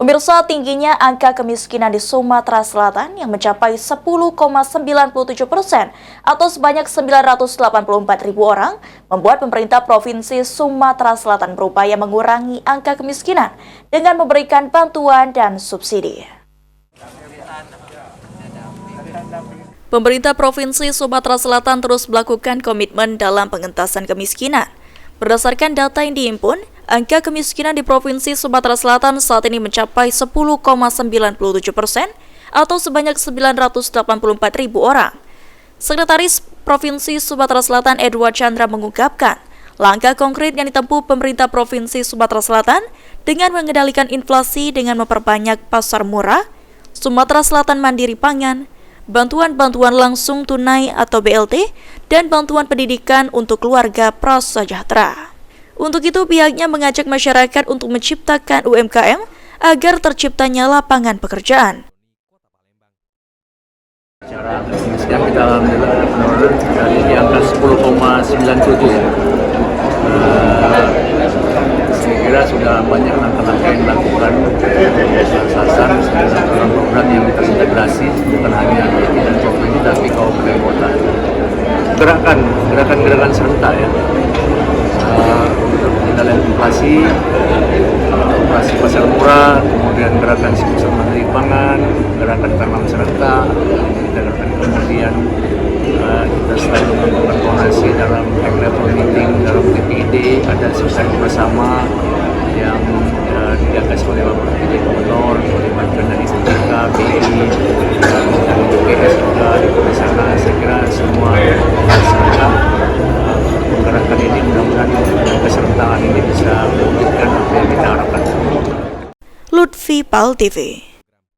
Pemirsa, tingginya angka kemiskinan di Sumatera Selatan yang mencapai 10,97% atau sebanyak 984.000 orang membuat pemerintah Provinsi Sumatera Selatan berupaya mengurangi angka kemiskinan dengan memberikan bantuan dan subsidi. Pemerintah Provinsi Sumatera Selatan terus melakukan komitmen dalam pengentasan kemiskinan. Berdasarkan data yang dihimpun, angka kemiskinan di Provinsi Sumatera Selatan saat ini mencapai 10,97% atau sebanyak 984.000 orang. Sekretaris Provinsi Sumatera Selatan Edward Chandra mengungkapkan, langkah konkret yang ditempuh pemerintah Provinsi Sumatera Selatan dengan mengendalikan inflasi dengan memperbanyak pasar murah, Sumatera Selatan mandiri pangan, bantuan-bantuan langsung tunai atau BLT, dan bantuan pendidikan untuk keluarga prasejahtera. Untuk itu, pihaknya mengajak masyarakat untuk menciptakan UMKM agar terciptanya lapangan pekerjaan. Secara kemiskinan kita alhamdulillah penurunan dari di angka 10,97 ya. Saya kira sudah banyak langkah-langkah yang dilakukan sasaran program-program yang kita integrasi bukan hanya di provinsi tapi kabupaten kota. Gerakan serentak ya. Untuk pengendalian inflasi, operasi pasar murah, kemudian gerakan siklusur mandiri pangan, gerakan tanam serentak, kemudian kita selalu melakukan koordinasi dalam level meeting, dalam TPID, ada sosial bersama yang digagas oleh Bapak PJ Gubernur, oleh bantuan dari BPK, BI, dan UGS juga di sana. Saya kira semua masyarakat gerakan ini mudah-mudahan keserentakan ini bisa mewujudkan apa yang kita harapkan. Lutfi Pal TV.